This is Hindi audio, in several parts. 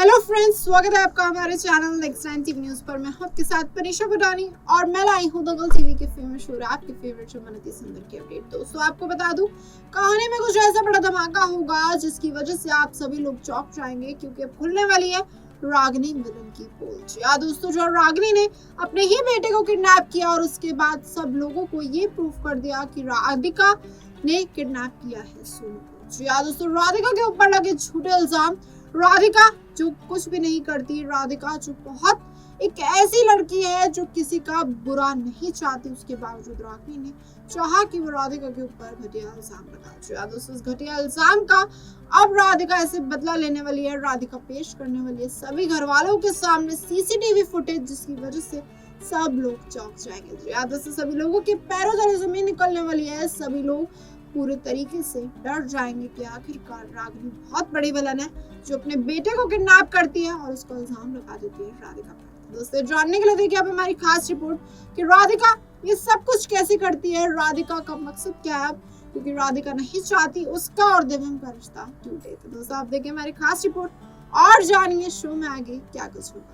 हेलो फ्रेंड्स, स्वागत है आपका हमारे channel next time TV news पर। मैं हूं आपके साथ पनीशा भटानी और मैं लाई हूं दंगल टीवी के फेमस शो आपके फेवरेट शो मनती सुंदर की अपडेट। दोस्तों आपको बता दूं, कहानी में कुछ ऐसा बड़ा धमाका होगा जिसकी वजह से आप सभी लोग चौंक जाएंगे, क्योंकि अब खुलने वाली है रागिनी विलन की पोल। जी हाँ दोस्तों, जो रागिनी ने अपने ही बेटे को किडनैप किया और उसके बाद सब लोगों को ये प्रूफ कर दिया कि राधिका ने किडनैप किया है सोनू को। जी हाँ दोस्तों, राधिका के ऊपर लगे झूठे इल्जाम। राधिका जो कुछ भी नहीं करती, राधिका जो बहुत एक ऐसी लड़की है जो किसी का बुरा नहीं चाहती, उसके बावजूद रागिनी ने चाहा कि वो राधिका के ऊपर घटिया इल्जाम लगाए। दोस्तों इस घटिया इल्जाम का अब राधिका ऐसे बदला लेने वाली है। राधिका पेश करने वाली है सभी घर वालों के सामने सीसीटीवी फुटेज, जिसकी वजह से सब लोग चौंक जाएंगे। दोस्तों सभी लोगों के पैरों तले जमीन निकलने वाली है। सभी लोग पूरे तरीके से डर जाएंगे कि आखिरकार रागिनी बहुत बड़ी विलन है जो अपने बेटे को किडनैप करती है और उसको इल्जाम लगा देती है राधिका पर। दोस्तों जानने के लिए देखिए आप हमारी खास रिपोर्ट कि राधिका ये सब कुछ कैसे करती है, राधिका का मकसद क्या है, क्योंकि राधिका नहीं चाहती उसका और दिव्यम का रिश्ता टूटे। तो दोस्तों आप देखिए हमारी खास रिपोर्ट और जानिए शो में आगे क्या कुछ होगा।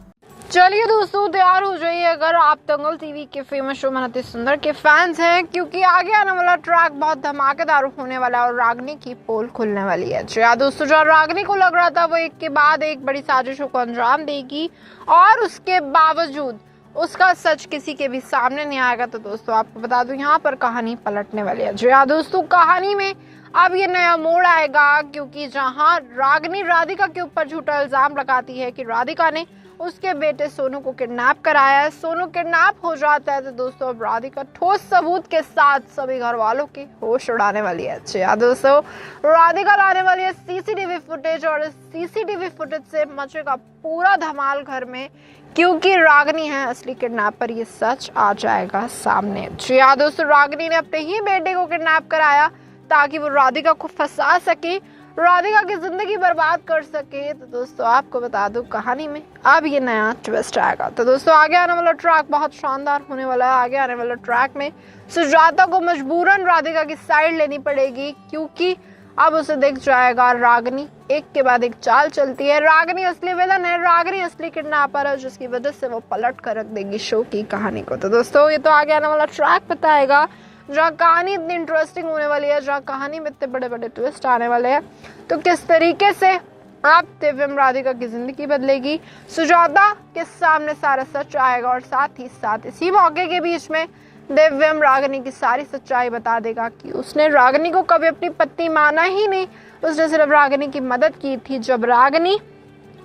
चलिए दोस्तों तैयार हो जाइए अगर आप दंगल टीवी के फेमस शो मनती सुंदर के फैंस हैं, क्योंकि आगे आने वाला ट्रैक बहुत धमाकेदार होने वाला है और रागिनी की पोल खुलने वाली है। जी हाँ दोस्तों, जो रागिनी को लग रहा था वो एक के बाद एक बड़ी साजिशों को अंजाम देगी और उसके बावजूद उसका सच किसी के भी सामने नहीं आएगा। तो दोस्तों आपको बता दूं यहाँ पर कहानी पलटने वाली है। जी हाँ दोस्तों, कहानी में अब ये नया मोड़ आएगा, क्योंकि जहाँ रागिनी राधिका के ऊपर झूठा इल्जाम लगाती है कि राधिका ने उसके बेटे सोनू को किडनैप कराया है, सोनू किडनैप हो जाता है, तो दोस्तों अब राधिका ठोस सबूत के साथ सभी घर वालों के होश उड़ाने वाली है। अच्छा दोस्तों, राधिका लाने वाली है सीसीटीवी फुटेज और इस सीसीटीवी फुटेज से मचेगा पूरा धमाल घर में, क्योंकि रागिनी है असली किडनैपर, ये सच आ जाएगा सामने। जी हाँ दोस्तों, रागिनी ने अपने ही बेटे को किडनैप कराया ताकि वो राधिका को फंसा सके, राधिका की जिंदगी बर्बाद कर सके। तो दोस्तों आपको बता दूं कहानी में अब ये नया ट्विस्ट आएगा। तो दोस्तों आगे आने वाला ट्रैक बहुत शानदार होने वाला है। आगे आने वाला ट्रैक में सुजाता को मजबूरन राधिका की साइड लेनी पड़ेगी, क्योंकि अब उसे दिख जाएगा रागिनी एक के बाद एक चाल चलती है। रागिनी असली विलन है, रागिनी असली किडनैपर है, जिसकी वजह से वो पलट कर रख देगी शो की कहानी को। तो दोस्तों ये तो आगे आने वाला ट्रैक बताएगा, जहाँ कहानी इतनी इंटरेस्टिंग होने वाली है, जहाँ कहानी में इतने बड़े बड़े ट्विस्ट आने वाले हैं। तो किस तरीके से अब दिव्यम राधिका की जिंदगी बदलेगी, सुजाता के सामने सारा सच आएगा और साथ ही साथ इसी मौके के बीच में दिव्यम रागिनी की सारी सच्चाई बता देगा कि उसने रागिनी को कभी अपनी पत्नी माना ही नहीं, उसने सिर्फ रागिनी की मदद की थी जब रागिनी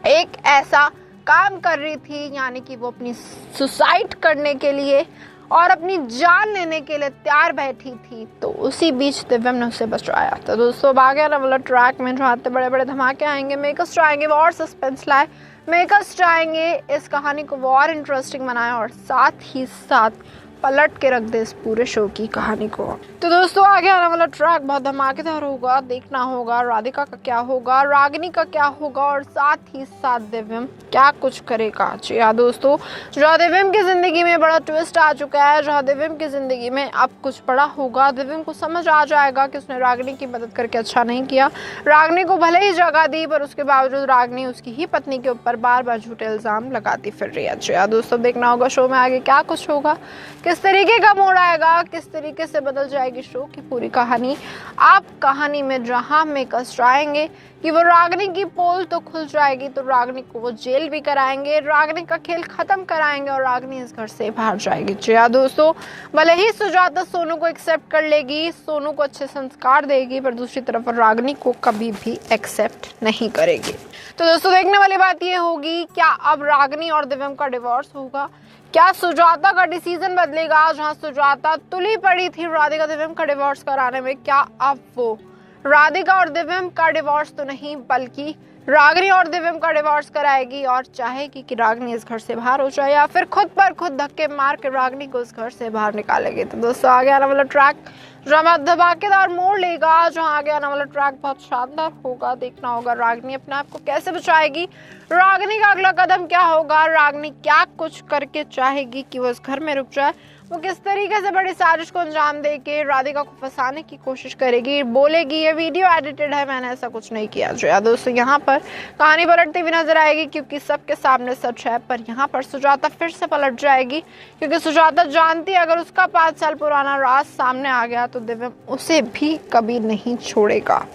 एक ऐसा काम कर रही थी, यानी कि वो अपनी सुसाइड करने के लिए और अपनी जान लेने के लिए तैयार बैठी थी, तो उसी बीच दिव्यम ने उसे बचाया। तो दोस्तों आगे आने वाला ट्रैक में जो आते बड़े बड़े धमाके आएंगे, मेकर्स चाहेंगे वो और सस्पेंस लाए, मेकर्स चाहेंगे इस कहानी को वो और इंटरेस्टिंग बनाए और साथ ही साथ पलट के रख दे इस पूरे शो की कहानी को। तो दोस्तों आगे आने वाला ट्रैक बहुत धमाकेदार होगा, देखना होगा राधिका का क्या होगा, रागिनी का क्या होगा और साथ ही साथ दिव्यम क्या कुछ करेगा। जी हाँ दोस्तों, जहाँ दिव्यम की जिंदगी में बड़ा ट्विस्ट आ चुका है, जहाँ दिव्यम की जिंदगी में अब कुछ बड़ा होगा, दिव्यम को समझ आ जाएगा कि उसने रागिनी की मदद करके अच्छा नहीं किया। रागिनी को भले ही जगह दी, पर उसके बावजूद रागिनी उसकी ही पत्नी के ऊपर बार बार झूठे इल्जाम लगाती फिर रही है। जी हाँ दोस्तों, देखना होगा शो में आगे क्या कुछ होगा, किस तरीके का मोड़ आएगा, किस तरीके से बदल जाएगी शो की पूरी कहानी। आप कहानी में जहां मेकर्स चाहेंगे कि वो रागिनी की पोल तो खुल जाएगी, तो रागिनी को वो जेल भी कराएंगे, रागिनी का खेल खत्म कराएंगे और रागिनी इस घर से बाहर जाएगी। जी हाँ दोस्तों, भले ही सुजाता सोनू को एक्सेप्ट कर लेगी, सोनू को अच्छे संस्कार देगी, पर दूसरी तरफ रागिनी को कभी भी एक्सेप्ट नहीं करेगी। तो दोस्तों देखने वाली बात ये होगी, क्या अब रागिनी और दिव्यम का डिवोर्स होगा, क्या सुजाता का डिसीजन बदलेगा, जहां सुजाता तुली पड़ी थी राधिका दिव्यम का डिवोर्स कराने में, क्या अब वो राधिका और दिव्यम का डिवोर्स तो नहीं बल्कि रागिनी और दिव्यम का डिवोर्स कराएगी और चाहेगी कि रागिनी इस घर से बाहर हो जाए, या फिर खुद पर खुद धक्के मार के रागिनी को इस घर से बाहर निकालेगी। तो दोस्तों आगे आने वाला ट्रैक जहाँ धमाकेदार मोड़ लेगा, जहाँ आगे आने वाला ट्रैक बहुत शानदार होगा, देखना होगा रागिनी अपने आप को कैसे बचाएगी, रागिनी का अगला कदम क्या होगा, रागिनी क्या कुछ करके चाहेगी कि वो इस घर में रुक जाए, वो किस तरीके से बड़ी साजिश को अंजाम दे के राधिका को फंसाने की कोशिश करेगी, बोलेगी ये वीडियो एडिटेड है, मैंने ऐसा कुछ नहीं किया। जो यार दोस्तों यहाँ पर कहानी पलटती हुई नजर आएगी, क्योंकि सबके सामने सच है। पर यहाँ पर सुजाता फिर से पलट जाएगी, क्योंकि सुजाता जानती है अगर उसका 5 साल पुराना राज सामने आ गया तो दिव्यम उसे भी कभी नहीं छोड़ेगा।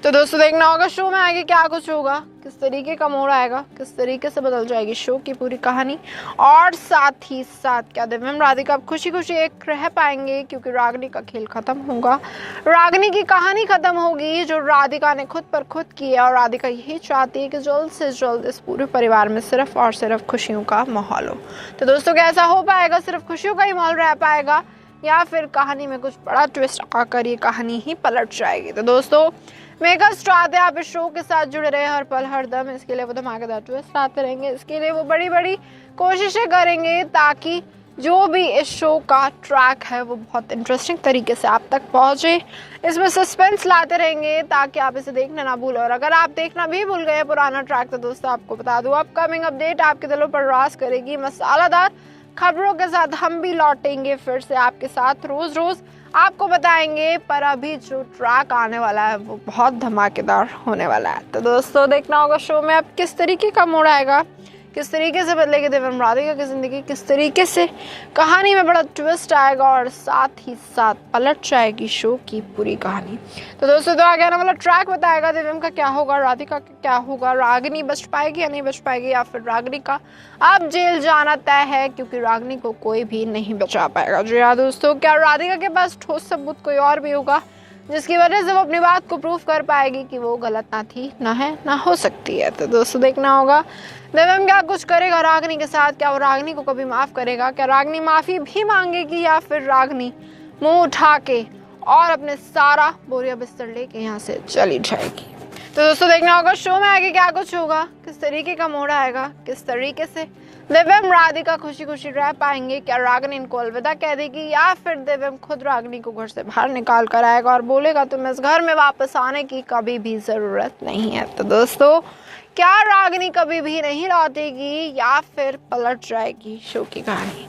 तो दोस्तों देखना होगा शो में आगे क्या कुछ होगा, किस तरीके का मोड़ आएगा, किस तरीके से बदल जाएगी शो की पूरी कहानी, और साथ ही साथ क्या दिव्यम राधिका अब खुशी खुशी एक रह पाएंगे, क्योंकि रागिनी का खेल खत्म होगा, रागिनी की कहानी खत्म होगी जो राधिका ने खुद पर खुद की है। और राधिका यही चाहती है कि जल्द से जल्द इस पूरे परिवार में सिर्फ और सिर्फ खुशियों का माहौल हो। तो दोस्तों क्या ऐसा हो पाएगा, सिर्फ खुशियों का ही माहौल रह पाएगा, या फिर कहानी में कुछ बड़ा ट्विस्ट आकर ये कहानी ही पलट जाएगी। तो दोस्तों मेकर्स चाहते हैं आप इस शो के साथ जुड़े रहे हर पल हर दम, इसके लिए वो धमाकेदार ट्विस्ट आते रहेंगे, इसके लिए वो बड़ी बड़ी कोशिशें करेंगे ताकि जो भी इस शो का ट्रैक है वो बहुत इंटरेस्टिंग तरीके से आप तक पहुंचे। इसमें सस्पेंस लाते रहेंगे ताकि आप इसे देखना ना भूलें। और अगर आप देखना भी भूल गए पुराना ट्रैक तो दोस्तों आपको बता दूं अपकमिंग अपडेट आपके दिलों पर राज करेगी। मसालेदार खबरों के साथ हम भी लौटेंगे फिर से आपके साथ, रोज रोज आपको बताएंगे। पर अभी जो ट्रैक आने वाला है वो बहुत धमाकेदार होने वाला है। तो दोस्तों देखना होगा शो में अब किस तरीके का मोड़ आएगा, किस तरीके से बदलेगी दिव्यम राधिका की जिंदगी, किस तरीके से कहानी में बड़ा ट्विस्ट आएगा, और साथ ही साथ पलट जाएगी शो की पूरी कहानी। तो दोस्तों तो आगे आने वाला ट्रैक बताएगा दिव्यम का क्या होगा, राधिका का क्या होगा, रागिनी बच पाएगी या नहीं बच पाएगी, या फिर रागिनी का अब जेल जाना तय है, क्योंकि रागिनी को कोई भी नहीं बचा पाएगा। जी हाँ दोस्तों, क्या राधिका के पास ठोस सबूत कोई और भी होगा जिसकी वजह से वो अपनी बात को प्रूफ कर पाएगी कि वो गलत ना थी, ना है, ना हो सकती है। तो दोस्तों देखना होगा दिव्यम क्या कुछ करेगा रागिनी के साथ, क्या वो रागिनी को कभी माफ करेगा, क्या रागिनी माफी भी मांगेगी, या फिर रागिनी मुंह उठा के और अपने सारा बोरिया बिस्तर लेके यहाँ से चली जाएगी। तो दोस्तों देखना होगा शो में आगे क्या कुछ होगा, किस तरीके का मोड़ आएगा, किस तरीके से दिव्यम राधिका खुशी खुशी रह पाएंगे, क्या रागिनी इनको अलविदा कह देगी, या फिर दिव्यम खुद रागिनी को घर से बाहर निकाल कर आएगा और बोलेगा तुम्हें इस घर में वापस आने की कभी भी जरूरत नहीं है। तो दोस्तों क्या रागिनी कभी भी नहीं लौटेगी या फिर पलट जाएगी शो की कहानी।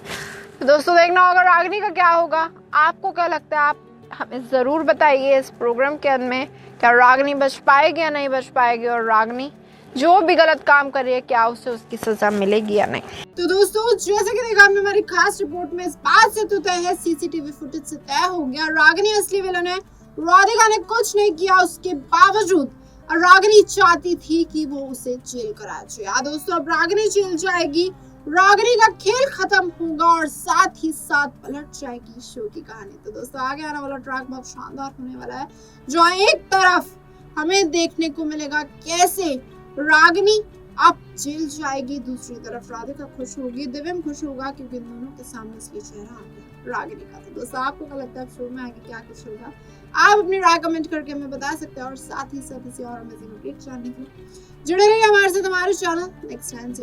तो दोस्तों देखना होगा रागिनी का क्या होगा, आपको क्या लगता है, आप हमें ज़रूर बताइए इस प्रोग्राम के अंत में, क्या रागिनी बच पाएगी या नहीं बच पाएगी, और रागिनी जो भी गलत काम कर रही है क्या उसे उसकी सजा मिलेगी या नहीं। तो दोस्तों जैसे कि देखा हमने हमारी खास रिपोर्ट में, इस बात से तो तय है, सीसीटीवी फुटेज से तय हो गया, रागिनी असली विलन है। राधिका ने कुछ नहीं किया, उसके बावजूद रागिनी चाहती थी कि वो उसे जेल करा जाए। दोस्तों अब रागिनी जेल जाएगी, रागिनी का खेल खत्म होगा, और साथ ही साथ पलट जाएगी शो की कहानी। तो दोस्तों आगे आने वाला ट्रैक बहुत शानदार होने वाला है, जो एक तरफ हमें देखने को मिलेगा कैसे रागिनी अब जेल जाएगी, दूसरी तरफ राधिका खुश होगी, दिव्यम खुश होगा, क्योंकि दोनों के सामने इसलिए चेहरा आ गया रागिनी का। तो दोस्तों आपको क्या लगता है शो में आगे क्या कुछ होगा, आप अपनी राय कमेंट करके हमें बता सकते हैं। और साथ ही साथ इसी और अमेजिंग अपडेट जानने के लिए जुड़े रहिए हमारे साथ, हमारे चैनल नेक्स्ट टाइम।